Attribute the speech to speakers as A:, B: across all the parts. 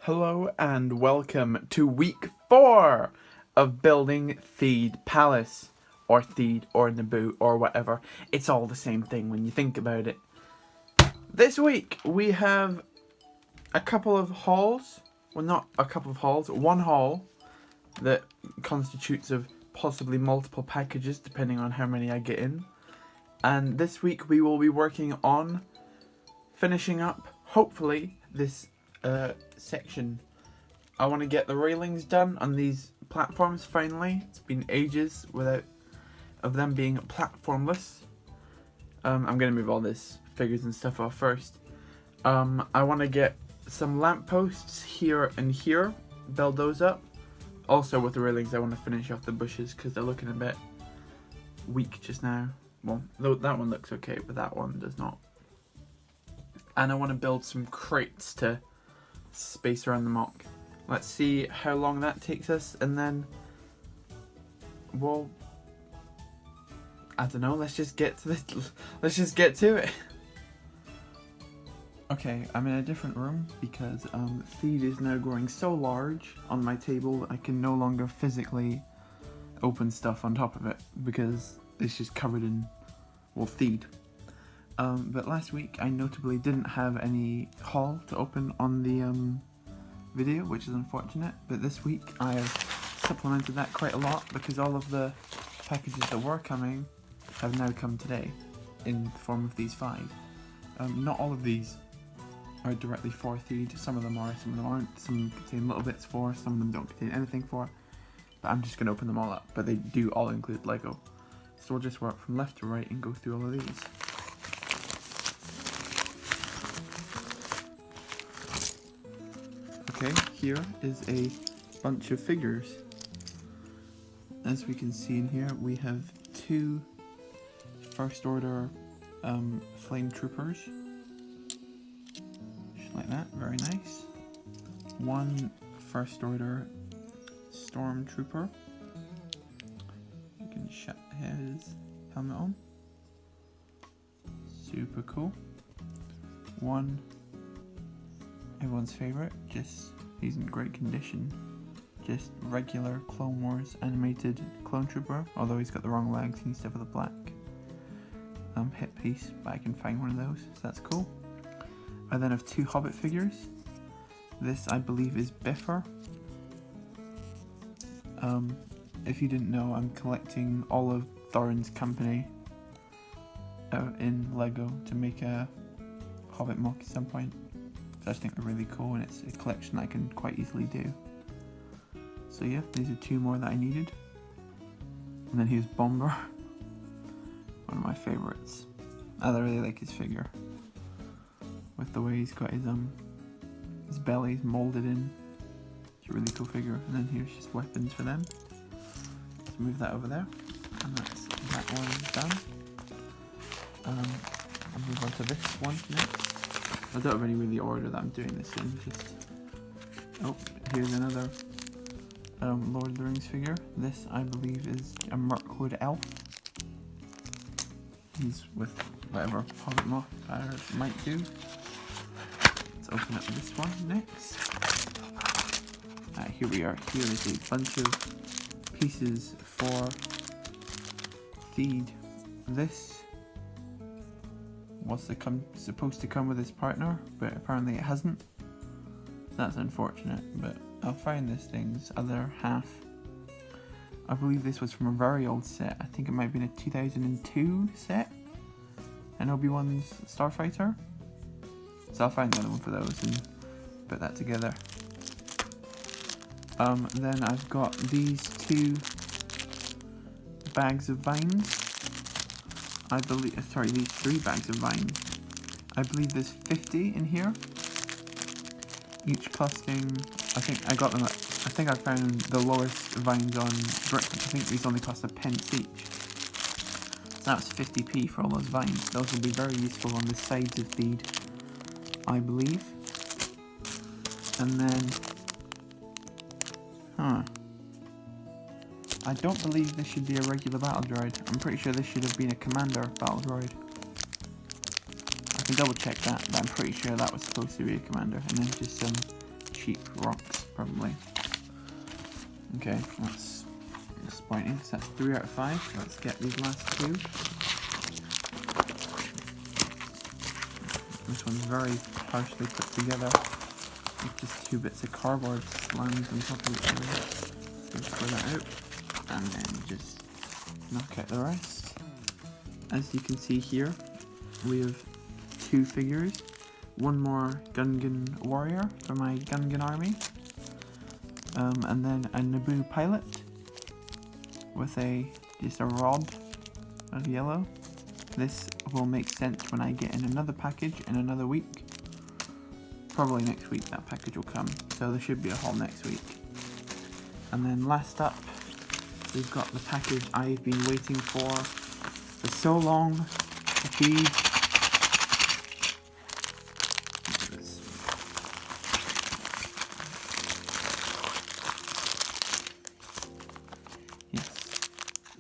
A: Hello and welcome to week 4 of building Theed Palace, or Theed, or Naboo, or whatever. It's all the same thing when you think about it. This week we have a couple of halls, well not a couple of halls, one hall that constitutes of possibly multiple packages depending on how many I get in. And this week we will be working on finishing up, hopefully, this section. I want to get the railings done on these platforms finally. It's been ages without of them being platformless. I'm going to move all this figures and stuff off first. I want to get some lampposts here and here, build those up. Also with the railings I want to finish off the bushes because they're looking a bit weak just now. Well, though that one looks okay, but that one does not. And I want to build some crates to space around the mock. Let's see how long that takes us, and then I don't know, let's just get to this. Let's just get to it. Okay, I'm in a different room because Theed is now growing so large on my table that I can no longer physically open stuff on top of it because it's just covered in, well, Theed. But last week I notably didn't have any haul to open on the video, which is unfortunate, but this week I have supplemented that quite a lot because all of the packages that were coming have now come today in the form of these 5. Not all of these are directly for Theed, some of them are, some of them aren't, some contain little bits for, some of them don't contain anything for, but I'm just going to open them all up, but they do all include Lego. So we'll just work from left to right and go through all of these. Okay, here is a bunch of figures. As we can see in here, we have 2 First Order Flame Troopers. Just like that, very nice. 1 First Order Stormtrooper. You can shut his helmet on. Super cool. 1 everyone's favourite, just he's in great condition. Just regular Clone Wars animated clone trooper, although he's got the wrong legs, he needs to have the black hip piece, but I can find one of those, so that's cool. I then have 2 Hobbit figures. This I believe is Biffer. If you didn't know, I'm collecting all of Thorin's company in Lego to make a Hobbit mock at some point. I just think they're really cool, and it's a collection I can quite easily do. So yeah, these are 2 more that I needed. And then here's Bomber, one of my favourites. I really like his figure, with the way he's got his belly's moulded in. It's a really cool figure. And then here's just weapons for them. Let's move that over there, and that's that one done. I'll move on to this one next. I don't have any really order that I'm doing this in, just... Oh, here's another Lord of the Rings figure. This, I believe, is a Mirkwood elf. He's with whatever Hobbit mock I might do. Let's open up this one next. Here we are. Here is a bunch of pieces for Theed. This was supposed to come with his partner, but apparently it hasn't. That's unfortunate, but I'll find this thing's other half. I believe this was from a very old set. I think it might have been a 2002 set, and Obi-Wan's Starfighter. So I'll find the other one for those and put that together. Then I've got these 2 bags of vines. I believe, sorry, these 3 bags of vines. I believe there's 50 in here, each costing, I think I found the lowest vines on Brick. I think these only cost a pence each. So that's 50p for all those vines. Those will be very useful on the sides of Theed, I believe. And then, I don't believe this should be a regular battle droid. I'm pretty sure this should have been a commander battle droid. I can double check that, but I'm pretty sure that was supposed to be a commander. And then just some cheap rocks, probably. Okay, that's disappointing, so that's 3 out of 5. Let's get these last 2. This one's very partially put together with just 2 bits of cardboard slammed on top of each other. So just pull that out, and then just knock out the rest. As you can see here, we have 2 figures. One more Gungan warrior for my Gungan army. And then a Naboo pilot with just a rod of yellow. This will make sense when I get in another package in another week. Probably next week that package will come, so there should be a haul next week. And then last up, we've got the package I've been waiting for so long to feed.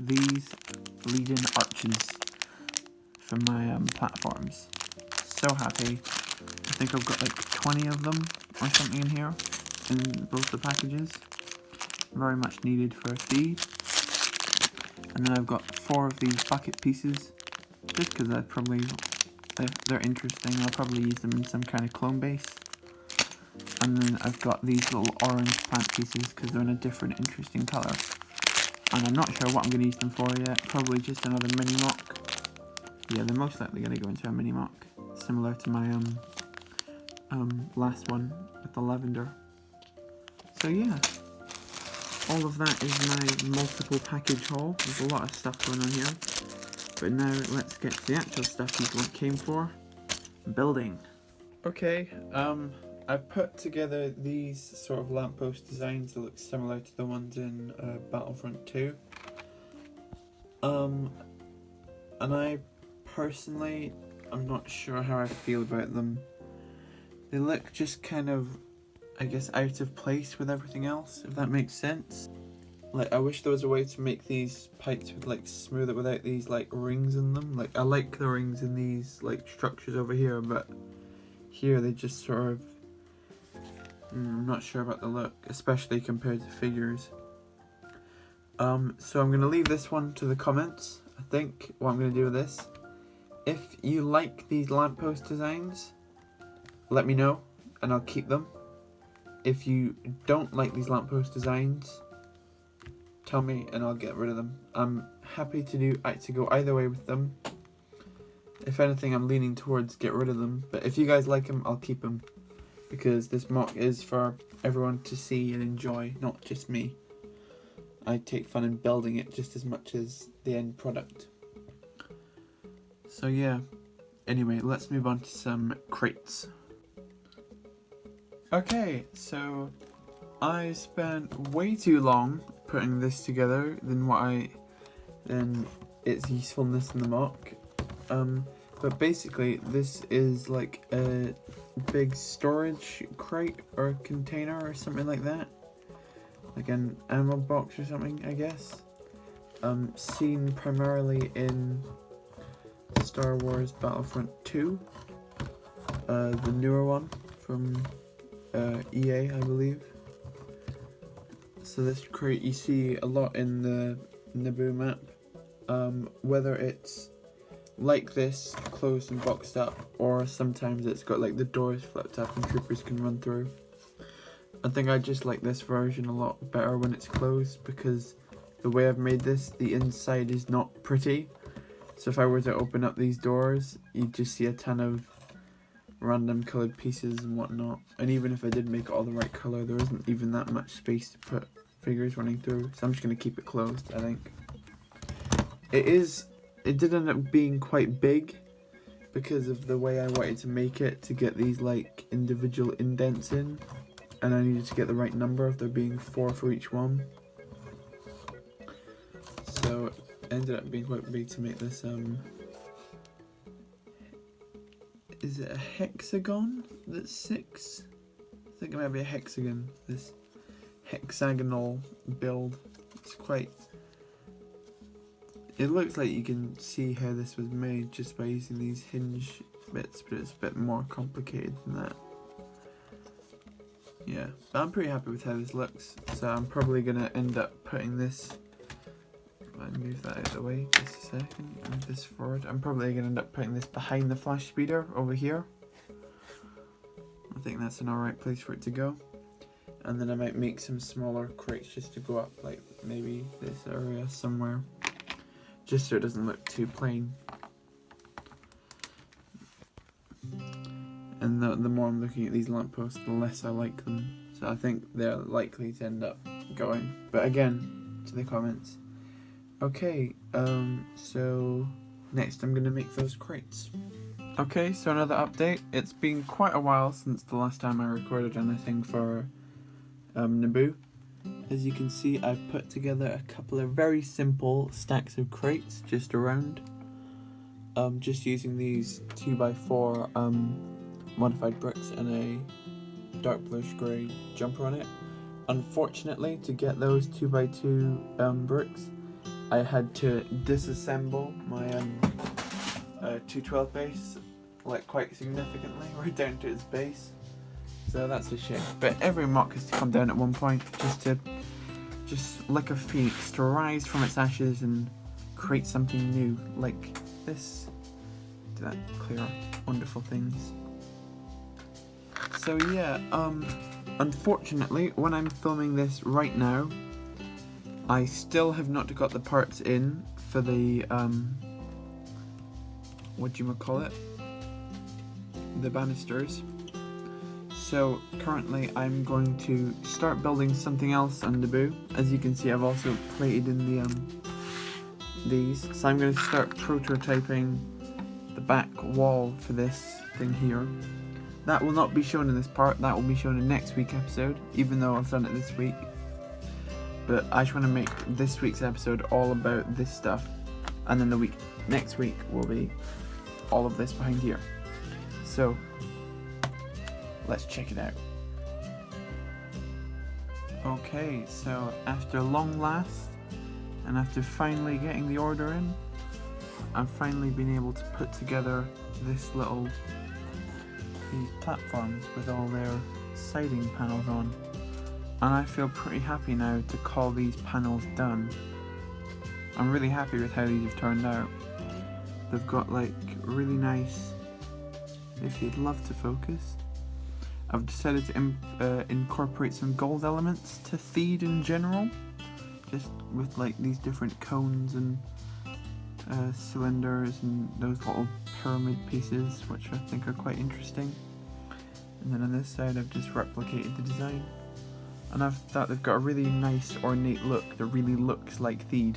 A: These lead-in arches for my platforms. So happy. I think I've got like 20 of them or something in here in both the packages. Very much needed for a feed. And then I've got 4 of these bucket pieces just because they're interesting. I'll probably use them in some kind of clone base. And then I've got these little orange plant pieces because they're in a different interesting colour. And I'm not sure what I'm going to use them for yet. Probably just another mini mock. Yeah, they're most likely going to go into a mini mock, similar to my last one with the lavender. So yeah, all of that is my multiple package haul. There's a lot of stuff going on here. But now let's get to the actual stuff you came for. Building. Okay, I've put together these sort of lamppost designs that look similar to the ones in Battlefront 2. And I personally, I'm not sure how I feel about them. They look just kind of, I guess, out of place with everything else, if that makes sense. Like, I wish there was a way to make these pipes with, like, smooth it without these, like, rings in them. Like, I like the rings in these, like, structures over here, but here they just sort of, I'm not sure about the look, especially compared to figures. So I'm going to leave this one to the comments. I think what I'm going to do with this, if you like these lamppost designs, let me know and I'll keep them. If you don't like these lamppost designs, tell me and I'll get rid of them. I'm happy to go either way with them. If anything, I'm leaning towards get rid of them, but if you guys like them, I'll keep them. Because this mock is for everyone to see and enjoy, not just me. I take fun in building it just as much as the end product. So yeah, anyway, let's move on to some crates. Okay, so I spent way too long putting this together than its usefulness in the mock. But basically this is like a big storage crate or container or something like that. Like an ammo box or something, I guess. Seen primarily in Star Wars Battlefront 2. The newer one from EA, I believe. So this crate you see a lot in the Naboo map. Whether it's like this, closed and boxed up, or sometimes it's got like the doors flipped up and troopers can run through. I think I just like this version a lot better when it's closed because the way I've made this, the inside is not pretty. So if I were to open up these doors, you'd just see a ton of random coloured pieces and whatnot. And even if I did make it all the right colour, there isn't even that much space to put figures running through. So I'm just going to keep it closed, I think. It did end up being quite big because of the way I wanted to make it to get these like individual indents in. And I needed to get the right number of there being 4 for each one. So it ended up being quite big to make this, is it a hexagon that's 6? I think it might be a hexagon, this hexagonal build. It's quite, it looks like you can see how this was made just by using these hinge bits, but it's a bit more complicated than that. Yeah, but I'm pretty happy with how this looks. So I'm probably gonna end up putting this. I'll move that out of the way just a second. Move this forward. I'm probably gonna end up putting this behind the flash speeder over here. I think that's an alright place for it to go. And then I might make some smaller crates just to go up, like maybe this area somewhere, just so it doesn't look too plain. And the more I'm looking at these lampposts, the less I like them. So I think they're likely to end up going. But again, to the comments. Okay, so next I'm going to make those crates. Okay, so another update. It's been quite a while since the last time I recorded anything for Naboo. As you can see, I've put together a couple of very simple stacks of crates just around. Just using these 2x4 modified bricks and a dark bluish grey jumper on it. Unfortunately, to get those 2x2 bricks, I had to disassemble my 212 base like quite significantly, right down to its base. So that's a shame. But every mock has to come down at one point, just like a phoenix, to rise from its ashes and create something new, like this. Do that clear wonderful things. So yeah, unfortunately, when I'm filming this right now, I still have not got the parts in for the, whatchamacallit, the banisters. So currently I'm going to start building something else on Naboo. As you can see, I've also plated in the, these. So I'm going to start prototyping the back wall for this thing here. That will not be shown in this part, that will be shown in next week's episode, even though I've done it this week. But I just want to make this week's episode all about this stuff, and then the next week will be all of this behind here. So, let's check it out. Okay, so after long last, and after finally getting the order in, I've finally been able to put together these platforms with all their siding panels on, and I feel pretty happy now to call these panels done. I'm really happy with how these have turned out. They've got like really nice, if you'd love to focus, I've decided to incorporate some gold elements to Theed in general, just with like these different cones and cylinders and those little pyramid pieces, which I think are quite interesting. And then on this side I've just replicated the design, and I've thought they've got a really nice ornate look that really looks like Theed.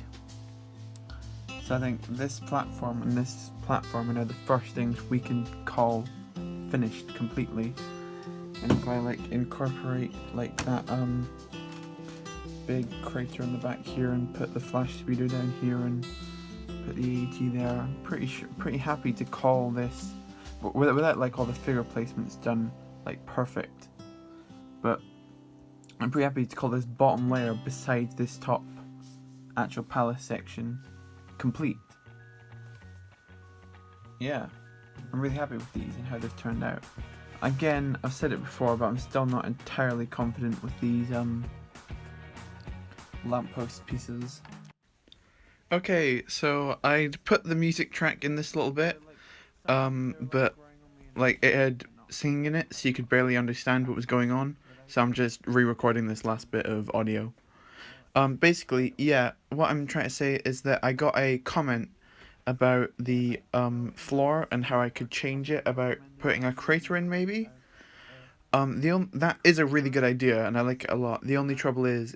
A: So I think this platform and this platform are now the first things we can call finished completely. And if I like incorporate like that big crater in the back here and put the flash speeder down here and put the AEG there, I'm pretty happy to call this, without like all the figure placements done like perfect, but I'm pretty happy to call this bottom layer besides this top actual palace section complete. Yeah, I'm really happy with these and how they've turned out. Again, I've said it before, but I'm still not entirely confident with these lamppost pieces. Okay, so I'd put the music track in this little bit, but like it had singing in it, so you could barely understand what was going on. So I'm just re-recording this last bit of audio. Basically, yeah, what I'm trying to say is that I got a comment about the floor and how I could change it, about putting a crater in maybe. That is a really good idea and I like it a lot. The only trouble is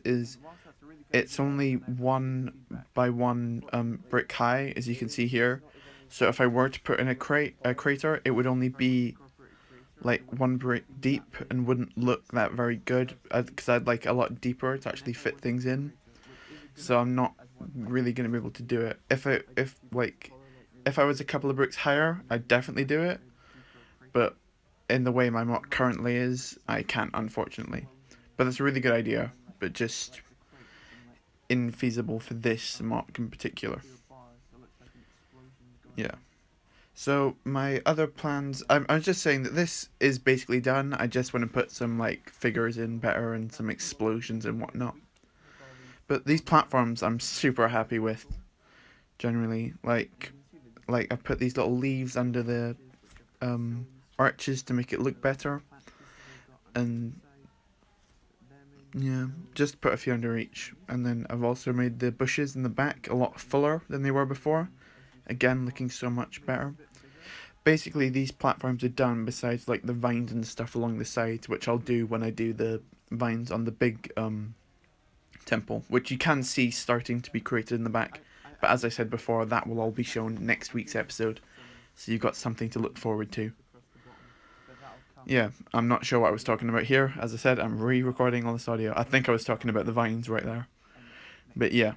A: it's only 1x1 brick high, as you can see here. So if I were to put in a crater, it would only be like 1 brick deep and wouldn't look that very good, because I'd like a lot deeper to actually fit things in. So I'm not really going to be able to do it. If I was a couple of bricks higher, I'd definitely do it. But in the way my mock currently is, I can't, unfortunately. But that's a really good idea, but just infeasible for this mock in particular. Yeah. So my other plans, I was just saying that this is basically done. I just want to put some like figures in better and some explosions and whatnot. But these platforms I'm super happy with. Generally, I put these little leaves under the um, arches to make it look better, and yeah, just put a few under each. And then I've also made the bushes in the back a lot fuller than they were before. Again, looking so much better. Basically, these platforms are done besides like the vines and stuff along the sides, which I'll do when I do the vines on the big temple, which you can see starting to be created in the back. But as I said before, that will all be shown next week's episode, so you've got something to look forward to. Yeah, I'm not sure what I was talking about here. As I said, I'm re-recording all this audio. I think I was talking about the vines right there. But yeah.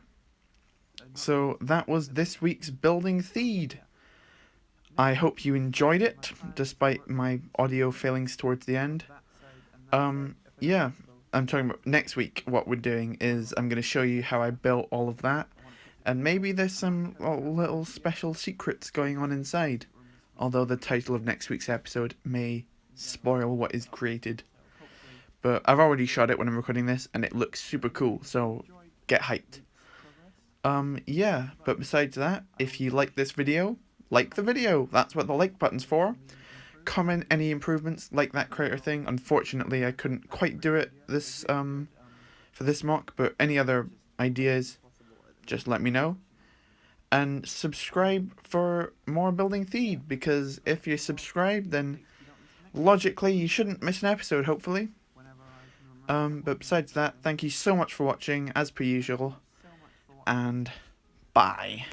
A: So that was this week's Building Theed. I hope you enjoyed it, despite my audio failings towards the end. Yeah, I'm talking about next week. What we're doing is I'm going to show you how I built all of that, and maybe there's some little special secrets going on inside. Although the title of next week's episode may spoil what is created. But I've already shot it when I'm recording this, and it looks super cool, so get hyped. Yeah, but besides that, if you like this video, like the video. That's what the like button's for. Comment any improvements, like that crater thing. Unfortunately, I couldn't quite do it this for this mock, but any other ideas, just let me know. And subscribe for more Building Theed, because if you subscribe, then logically you shouldn't miss an episode, hopefully. But besides that, thank you so much for watching, as per usual, and bye.